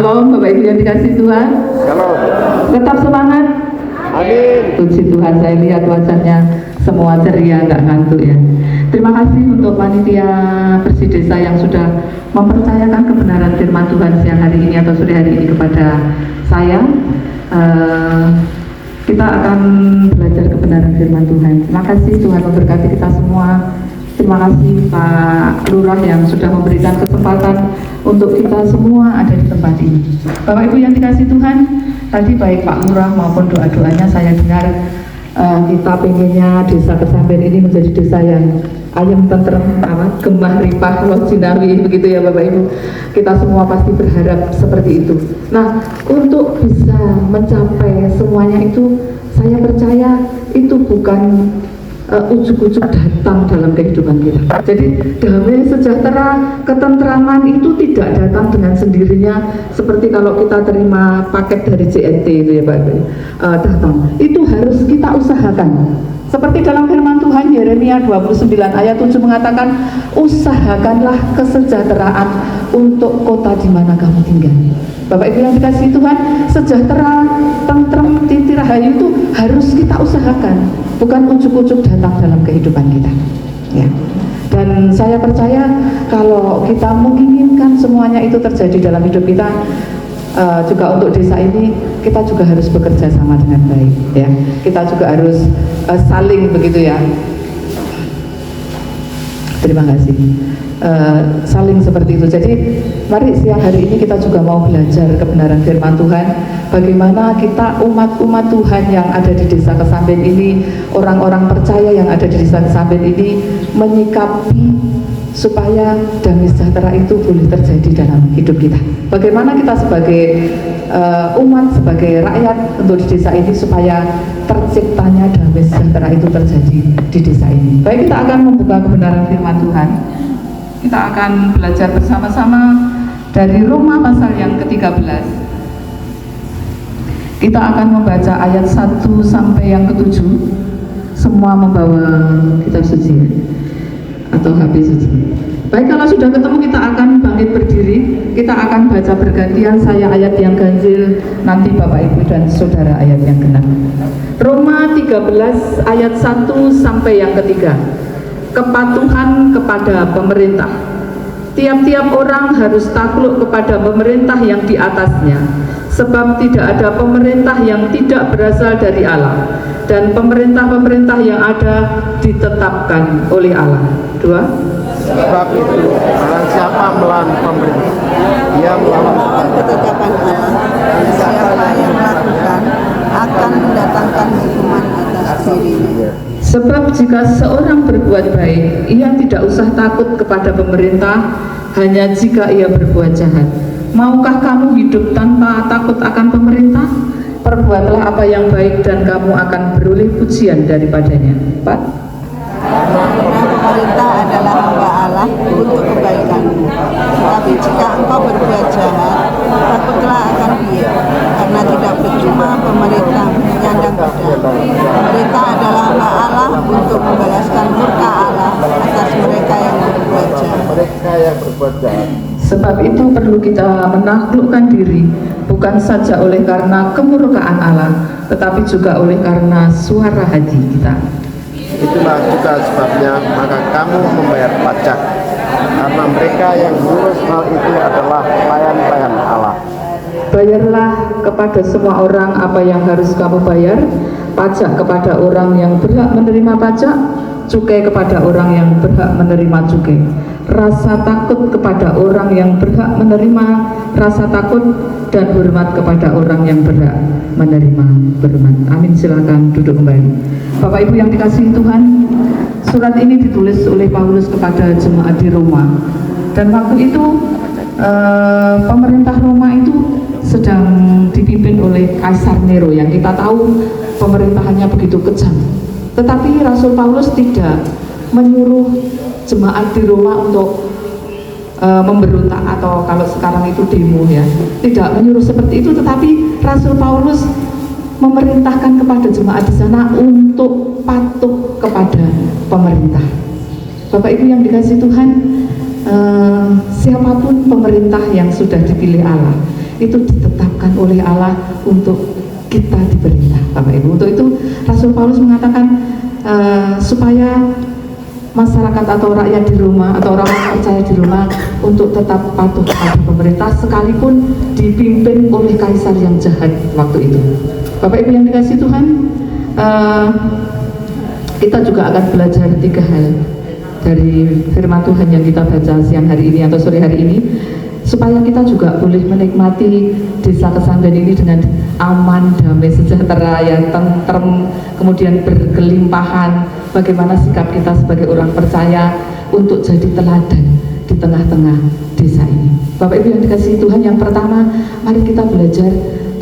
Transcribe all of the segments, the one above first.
Shalom Bapak Ibu yang dikasih Tuhan. Shalom. Tetap semangat. Amin. Puji Tuhan, saya lihat wajahnya semua ceria, nggak ngantuk ya. Terima kasih untuk panitia Bersih Desa yang sudah mempercayakan kebenaran firman Tuhan siang hari ini atau sore hari ini kepada saya. Kita akan belajar kebenaran firman Tuhan. Terima kasih, Tuhan memberkati kita semua. Terima kasih Pak Lurah yang sudah memberikan kesempatan untuk kita semua ada di tempat ini. Bapak Ibu yang dikasih Tuhan, tadi baik Pak Lurah maupun doa-doanya saya dengar kita pengennya desa Kesamben ini menjadi desa yang ayam tentrem, gemah ripah loh jinawi, begitu ya Bapak Ibu. Kita semua pasti berharap seperti itu. Nah, untuk bisa mencapai semuanya itu, saya percaya itu bukan ujuk-ujuk datang dalam kehidupan kita. Jadi damai, sejahtera, ketentraman itu tidak datang dengan sendirinya seperti kalau kita terima paket dari JNT itu ya Pak. Datang. Itu harus kita usahakan. Seperti dalam firman Tuhan Yeremia 29 ayat 7 mengatakan, usahakanlah kesejahteraan untuk kota di mana kamu tinggal. Bapak Ibu yang dikasihi Tuhan, sejahtera, tentrem, titi rahayu itu harus kita usahakan, bukan ujuk-ujuk datang dalam kehidupan kita. Ya. Dan saya percaya kalau kita menginginkan semuanya itu terjadi dalam hidup kita, juga untuk desa ini kita juga harus bekerja sama dengan baik. Ya, kita juga harus saling begitu ya. Terima kasih. Saling seperti itu. Jadi mari siang hari ini kita juga mau belajar kebenaran firman Tuhan. Bagaimana kita umat-umat Tuhan yang ada di desa Kesamben ini, orang-orang percaya yang ada di desa Kesamben ini menyikapi supaya damai sejahtera itu boleh terjadi dalam hidup kita. Bagaimana kita sebagai umat, sebagai rakyat untuk di desa ini supaya terciptanya damai sejahtera itu terjadi di desa ini. Baik, kita akan membuka kebenaran firman Tuhan. Kita akan belajar bersama-sama dari Roma pasal yang ke-13. Kita akan membaca ayat 1 sampai yang ke-7. Semua membawa kitab suci atau HP suci. Baik, kalau sudah ketemu kita akan bangkit berdiri. Kita akan baca bergantian, saya ayat yang ganjil, nanti Bapak Ibu dan Saudara ayat yang genap. Roma 13 ayat 1 sampai yang ketiga. Kepatuhan kepada pemerintah. Tiap-tiap orang harus takluk kepada pemerintah yang di atasnya, sebab tidak ada pemerintah yang tidak berasal dari Allah, dan pemerintah-pemerintah yang ada ditetapkan oleh Allah. 2. Sebab itu, barang siapa melawan pemerintah, dia melawan ketetapan Allah, dan siapa yang melakukan akan mendatangkan hukuman atas dirinya. Sebab jika seorang berbuat baik, ia tidak usah takut kepada pemerintah, hanya jika ia berbuat jahat. Maukah kamu hidup tanpa takut akan pemerintah? Perbuatlah apa yang baik dan kamu akan beroleh pujian daripadanya. 4. Pemerintah adalah hamba Allah untuk kebaikanmu. Tetapi jika engkau berbuat jahat, takutlah akan Dia, karena tidak percuma pemerintah menyandang pedang. Pemerintah adalah hamba Allah untuk membalaskan murka Allah atas mereka yang berbuat jahat. Sebab itu perlu kita menaklukkan diri, bukan saja oleh karena kemurkaan Allah, tetapi juga oleh karena suara hati kita. Itulah juga sebabnya maka kamu membayar pajak, karena mereka yang mengurus hal itu adalah pelayan-pelayan Allah. Bayarlah kepada semua orang apa yang harus kamu bayar, pajak kepada orang yang berhak menerima pajak, cukai kepada orang yang berhak menerima cukai, rasa takut kepada orang yang berhak menerima rasa takut, dan hormat kepada orang yang berhak menerima hormat. Amin. Silakan duduk kembali. Bapak Ibu yang dikasihi Tuhan, surat ini ditulis oleh Paulus kepada jemaat di Roma, dan waktu itu pemerintah Roma itu sedang dipimpin oleh Kaisar Nero yang kita tahu pemerintahannya begitu kejam. Tetapi Rasul Paulus tidak menyuruh jemaat di Roma untuk memberontak atau kalau sekarang itu demo ya, tidak menyuruh seperti itu, tetapi Rasul Paulus memerintahkan kepada jemaat di sana untuk patuh kepada pemerintah. Bapak Ibu yang dikasihi Tuhan, siapapun pemerintah yang sudah dipilih Allah, itu ditetapkan oleh Allah untuk kita diperintah, Bapak Ibu. Untuk itu Rasul Paulus mengatakan supaya masyarakat atau rakyat di Roma atau orang percaya di Roma untuk tetap patuh kepada pemerintah sekalipun dipimpin oleh kaisar yang jahat waktu itu. Bapak Ibu yang dikasihi Tuhan, kita juga akan belajar 3 hal dari firman Tuhan yang kita baca siang hari ini atau sore hari ini, supaya kita juga boleh menikmati desa Kesamben ini dengan aman, damai, sejahtera, yang tentrem, kemudian berkelimpahan. Bagaimana sikap kita sebagai orang percaya untuk jadi teladan di tengah-tengah desa ini. Bapak Ibu yang dikasihi Tuhan, yang pertama, mari kita belajar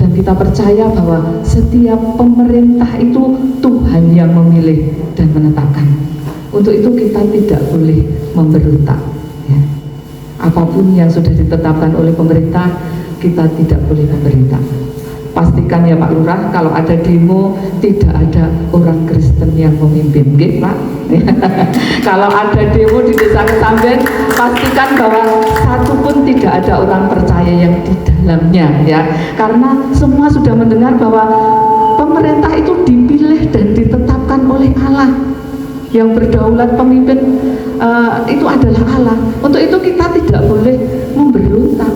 dan kita percaya bahwa setiap pemerintah itu Tuhan yang memilih dan menetapkan. Untuk itu kita tidak boleh memberontak, ya. Apapun yang sudah ditetapkan oleh pemerintah, kita tidak boleh memberontak. Pastikan ya Pak Lurah, kalau ada demo tidak ada orang Kristen yang memimpin, gitu Pak. Kalau ada demo di desa Kesamben, pastikan bahwa satu pun tidak ada orang percaya yang di dalamnya, ya. Karena semua sudah mendengar bahwa pemerintah itu dipilih dan ditetapkan oleh Allah. Yang berdaulat pemimpin itu adalah Allah. Untuk itu kita tidak boleh memberontak.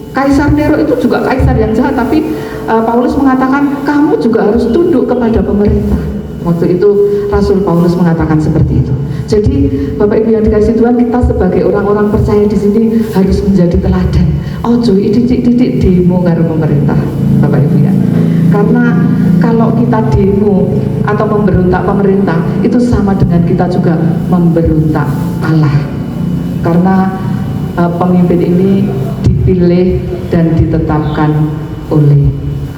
Kaisar Nero itu juga kaisar yang jahat, tapi Paulus mengatakan kamu juga harus tunduk kepada pemerintah. Waktu itu Rasul Paulus mengatakan seperti itu. Jadi Bapak Ibu yang dikasihi Tuhan, kita sebagai orang-orang percaya di sini harus menjadi teladan. Ojo didik demo karo pemerintah, Bapak Ibu ya. Karena kalau kita demo atau memberontak pemerintah, itu sama dengan kita juga memberontak Allah. Karena pemimpin ini dipilih dan ditetapkan oleh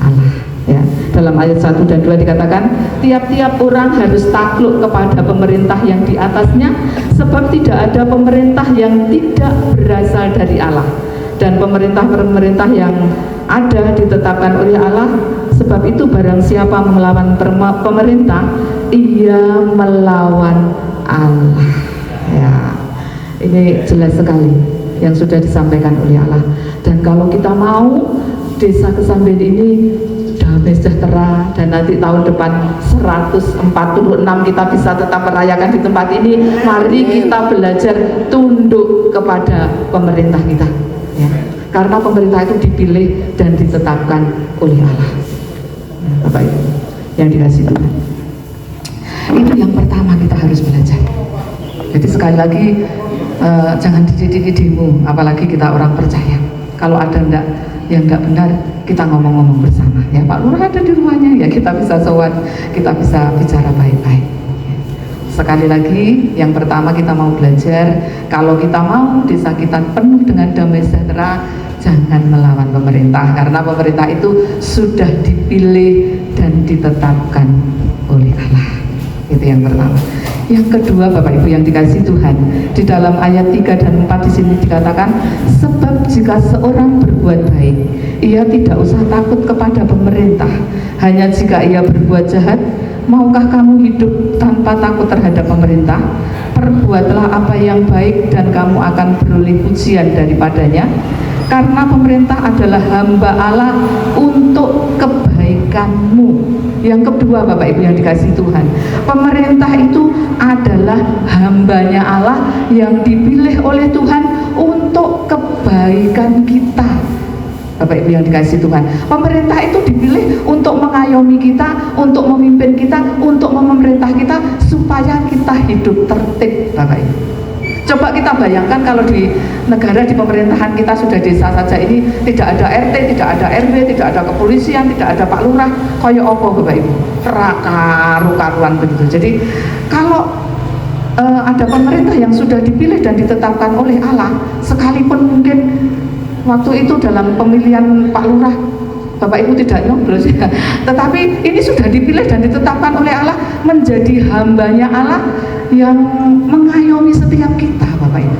Allah, ya. Dalam ayat 1 dan 2 dikatakan tiap-tiap orang harus takluk kepada pemerintah yang di atasnya, sebab tidak ada pemerintah yang tidak berasal dari Allah, dan pemerintah-pemerintah yang ada ditetapkan oleh Allah. Sebab itu barang siapa melawan pemerintah, ia melawan Allah, ya. Ini jelas sekali yang sudah disampaikan oleh Allah. Dan kalau kita mau desa Kesamben ini damai sejahtera, dan nanti tahun depan 146 kita bisa tetap merayakan di tempat ini, mari kita belajar tunduk kepada pemerintah kita, ya. Karena pemerintah itu dipilih dan ditetapkan oleh Allah, ya, Bapak Ibu yang dikasihi Tuhan. Itu yang pertama kita harus belajar. Jadi sekali lagi jangan dididik demo, apalagi kita orang percaya. Kalau ada yang enggak benar, kita ngomong-ngomong bersama, ya. Pak Lurah ada di rumahnya, ya, kita bisa sowan, kita bisa bicara baik-baik. Sekali lagi, yang pertama kita mau belajar, kalau kita mau desa kita penuh dengan damai sejahtera, jangan melawan pemerintah, karena pemerintah itu sudah dipilih dan ditetapkan oleh Allah. Itu yang pertama. Yang kedua, Bapak Ibu yang dikasihi Tuhan, di dalam ayat 3 dan 4 di sini dikatakan, sebab jika seorang berbuat baik, ia tidak usah takut kepada pemerintah. Hanya jika ia berbuat jahat, maukah kamu hidup tanpa takut terhadap pemerintah? Perbuatlah apa yang baik dan kamu akan beroleh pujian daripadanya, karena pemerintah adalah hamba Allah untuk kebaikanmu. Yang kedua, Bapak Ibu yang dikasihi Tuhan, pemerintah itu adalah hambanya Allah yang dipilih oleh Tuhan untuk kebaikan kita. Bapak Ibu yang dikasihi Tuhan, pemerintah itu dipilih untuk mengayomi kita, untuk memimpin kita, untuk memerintah kita, supaya kita hidup tertib, Bapak Ibu. Coba kita bayangkan kalau di negara, di pemerintahan kita sudah desa saja ini, tidak ada RT, tidak ada RW, tidak ada kepolisian, tidak ada Pak Lurah, kaya apa Bapak Ibu? Karu-karuan begitu. Jadi kalau ada pemerintah yang sudah dipilih dan ditetapkan oleh Allah, sekalipun mungkin waktu itu dalam pemilihan Pak Lurah Bapak Ibu tidak nyoblos, ya, tetapi ini sudah dipilih dan ditetapkan oleh Allah menjadi hambanya Allah yang mengayomi setiap kita, Bapak Ibu.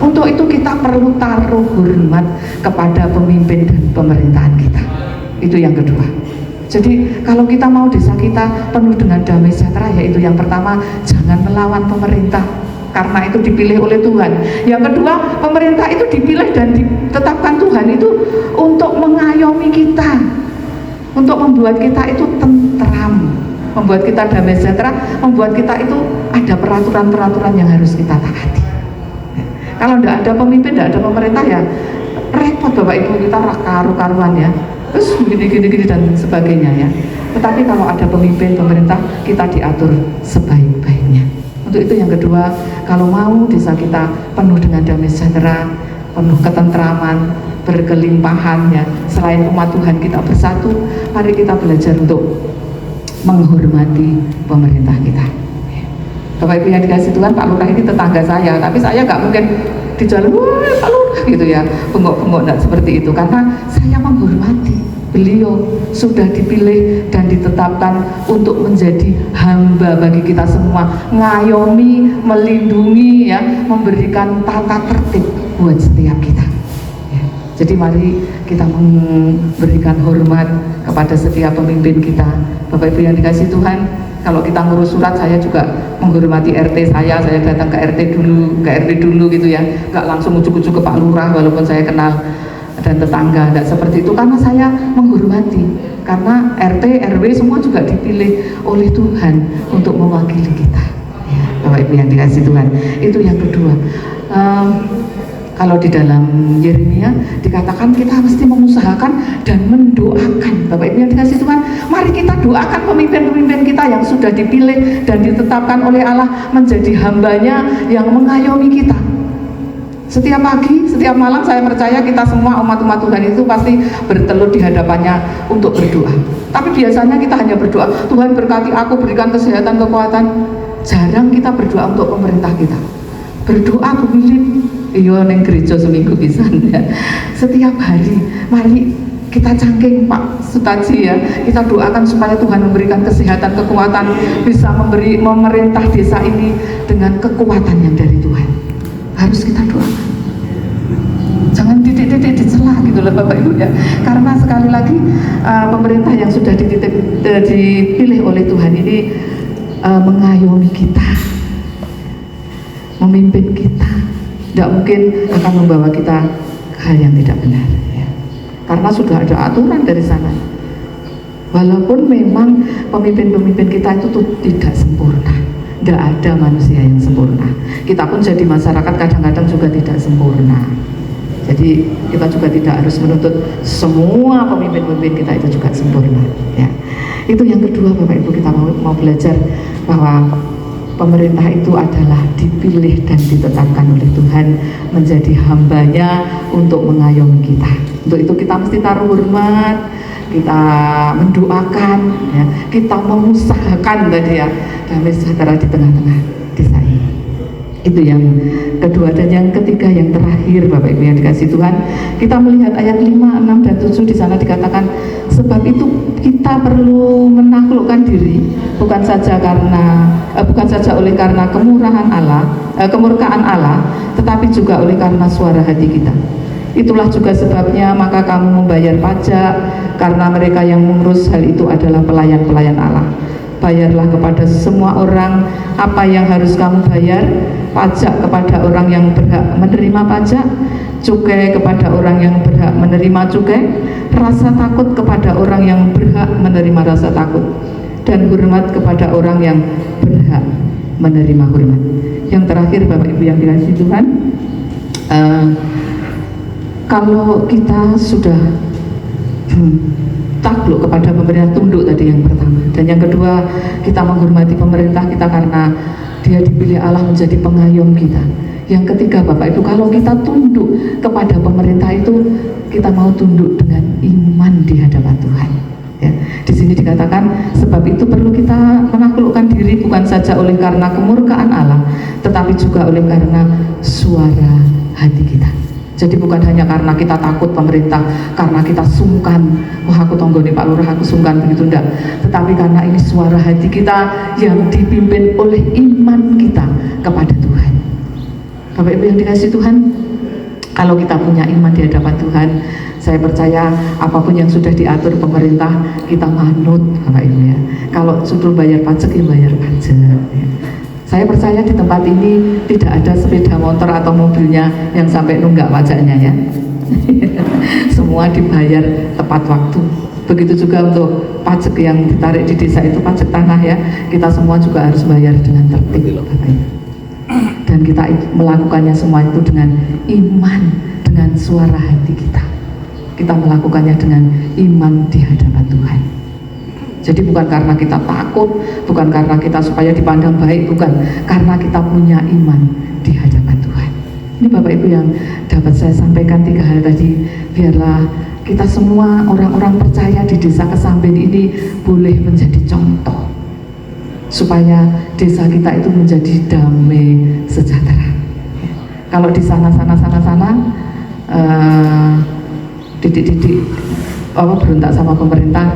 Untuk itu kita perlu taruh hormat kepada pemimpin dan pemerintahan kita. Itu yang kedua. Jadi kalau kita mau desa kita penuh dengan damai sejahtera, yaitu yang pertama, jangan melawan pemerintah. karena itu dipilih oleh Tuhan. Yang kedua, pemerintah itu dipilih dan ditetapkan Tuhan itu untuk mengayomi kita, untuk membuat kita itu tentram, membuat kita damai sejahtera, membuat kita itu ada peraturan-peraturan yang harus kita taati. Kalau tidak ada pemimpin, tidak ada pemerintah, ya repot Bapak Ibu, kita karu-karuan ya, terus gini dan sebagainya ya. Tetapi kalau ada pemimpin, pemerintah, kita diatur sebaik-baiknya. Untuk itu yang kedua, kalau mau desa kita penuh dengan damai sejahtera, penuh ketentraman, berkelimpahan ya, selain umat Tuhan kita bersatu, mari kita belajar untuk menghormati pemerintah kita. Bapak Ibu yang dikasih Tuhan, Pak Lurah ini tetangga saya, tapi saya nggak mungkin di jalan, wah Pak Lurah gitu ya, bengok-bengok, nggak seperti itu, karena saya menghormati beliau sudah dipilih dan ditetapkan untuk menjadi hamba bagi kita semua, ngayomi, melindungi ya, memberikan tata tertib buat setiap kita ya. Jadi mari kita memberikan hormat kepada setiap pemimpin kita. Bapak Ibu yang dikasih Tuhan, kalau kita ngurus surat, saya juga menghormati RT saya datang ke RT dulu gitu ya, nggak langsung ujuk-ujuk ke Pak Lurah walaupun saya kenal dan tetangga, tidak seperti itu, karena saya menghormati, karena RT, RW semua juga dipilih oleh Tuhan untuk mewakili kita ya, Bapak Ibu yang dikasih Tuhan. Itu yang kedua. Kalau di dalam Yeremia dikatakan kita mesti mengusahakan dan mendoakan. Bapak Ibu yang dikasih Tuhan, mari kita doakan pemimpin-pemimpin kita yang sudah dipilih dan ditetapkan oleh Allah menjadi hambanya yang mengayomi kita. Setiap pagi, setiap malam saya percaya kita semua umat-umat Tuhan itu pasti bertelut di hadapannya untuk berdoa. Tapi biasanya kita hanya berdoa, Tuhan berkati aku, berikan kesehatan, kekuatan. Jarang kita berdoa untuk pemerintah kita. Berdoa pemimpin, iya neng gereja seminggu bisa ya. Setiap hari, mari kita cangking Pak Sutaji ya, kita doakan supaya Tuhan memberikan kesehatan, kekuatan, bisa memerintah desa ini dengan kekuatan yang dari Tuhan. Harus kita doakan, jangan titik-titik dicela gitu loh Bapak Ibu ya, karena sekali lagi pemerintah yang sudah dipilih oleh Tuhan ini mengayomi kita, memimpin kita, tidak mungkin akan membawa kita ke hal yang tidak benar ya. Karena sudah ada aturan dari sana. Walaupun memang pemimpin-pemimpin kita itu tuh tidak sempurna, tidak ada manusia yang sempurna. Kita pun jadi masyarakat kadang-kadang juga tidak sempurna. Jadi kita juga tidak harus menuntut semua pemimpin-pemimpin kita itu juga sempurna ya. Itu yang kedua Bapak Ibu, kita mau belajar bahwa pemerintah itu adalah dipilih dan ditetapkan oleh Tuhan menjadi hambanya untuk mengayomi kita. Untuk itu kita mesti taruh hormat, kita mendoakan ya, kita mengusahakan tadi ya, damai sejahtera di tengah-tengah desa ini. Itu yang kedua. Dan yang ketiga, yang terakhir Bapak Ibu yang dikasih Tuhan, kita melihat ayat 5, 6, dan 7 di sana dikatakan, sebab itu kita perlu menaklukkan diri bukan saja oleh karena kemurkaan Allah, tetapi juga oleh karena suara hati kita. Itulah juga sebabnya maka kamu membayar pajak, karena mereka yang mengurus hal itu adalah pelayan-pelayan Allah. Bayarlah kepada semua orang apa yang harus kamu bayar, pajak kepada orang yang berhak menerima pajak, cukai kepada orang yang berhak menerima cukai, rasa takut kepada orang yang berhak menerima rasa takut, dan hormat kepada orang yang berhak menerima hormat. Yang terakhir Bapak Ibu yang dikasihi Tuhan, kalau kita sudah takluk kepada pemerintah, tunduk tadi yang pertama, dan yang kedua kita menghormati pemerintah kita karena dia dipilih Allah menjadi pengayom kita. Yang ketiga Bapak Ibu, kalau kita tunduk kepada pemerintah itu, kita mau tunduk dengan iman di hadapan Tuhan ya. Di sini dikatakan, sebab itu perlu kita menaklukkan diri bukan saja oleh karena kemurkaan Allah, tetapi juga oleh karena suara hati kita. Jadi bukan hanya karena kita takut pemerintah, karena kita sungkan, wah aku tonggoni Pak Lurah, aku sungkan, begitu enggak. Tetapi karena ini suara hati kita yang dipimpin oleh iman kita kepada Tuhan. Bapak Ibu yang dikasihi Tuhan, kalau kita punya iman di hadapan Tuhan, saya percaya apapun yang sudah diatur pemerintah, kita manut Bapak Ibu ya. Kalau suruh bayar pajak, ya bayar pajak ya. Saya percaya di tempat ini tidak ada sepeda motor atau mobilnya yang sampai nunggak pajaknya ya. Semua dibayar tepat waktu. Begitu juga untuk pajak yang ditarik di desa itu, pajak tanah ya, kita semua juga harus bayar dengan tertib, Bapak Ibu. Dan kita melakukannya semua itu dengan iman, dengan suara hati kita. Kita melakukannya dengan iman di hadapan Tuhan. Jadi bukan karena kita takut, bukan karena kita supaya dipandang baik, bukan, karena kita punya iman di hadapan Tuhan. Ini Bapak Ibu yang dapat saya sampaikan 3 hal tadi. Biarlah kita semua orang-orang percaya di desa Kesamben ini boleh menjadi contoh, supaya desa kita itu menjadi damai sejahtera. Kalau di sana titik-titik berontak sama pemerintah,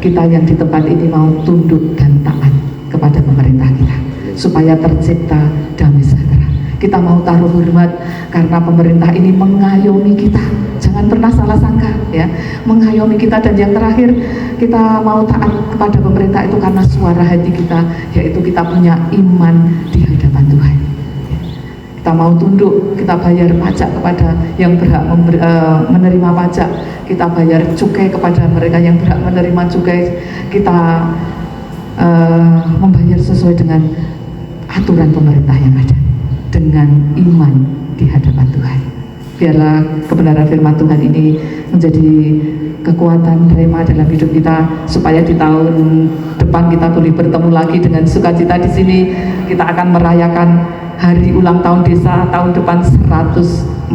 kita yang di tempat ini mau tunduk dan taat kepada pemerintah kita supaya tercipta damai sejahtera. Kita mau taruh hormat karena pemerintah ini mengayomi kita. Jangan pernah salah sangka ya, mengayomi kita. Dan yang terakhir, kita mau taat kepada pemerintah itu karena suara hati kita, yaitu kita punya iman di hadapan Tuhan. Kita mau tunduk, kita bayar pajak kepada yang berhak menerima pajak, kita bayar cukai kepada mereka yang berhak menerima cukai, kita membayar sesuai dengan aturan pemerintah yang ada, dengan iman di hadapan Tuhan. Biarlah kebenaran firman Tuhan ini menjadi kekuatan rema dalam hidup kita, supaya di tahun depan kita boleh bertemu lagi dengan sukacita di sini. Kita akan merayakan hari ulang tahun desa tahun depan 146.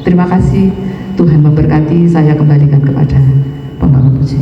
Terima kasih, Tuhan memberkati. Saya kembalikan kepada Pembawa Puji.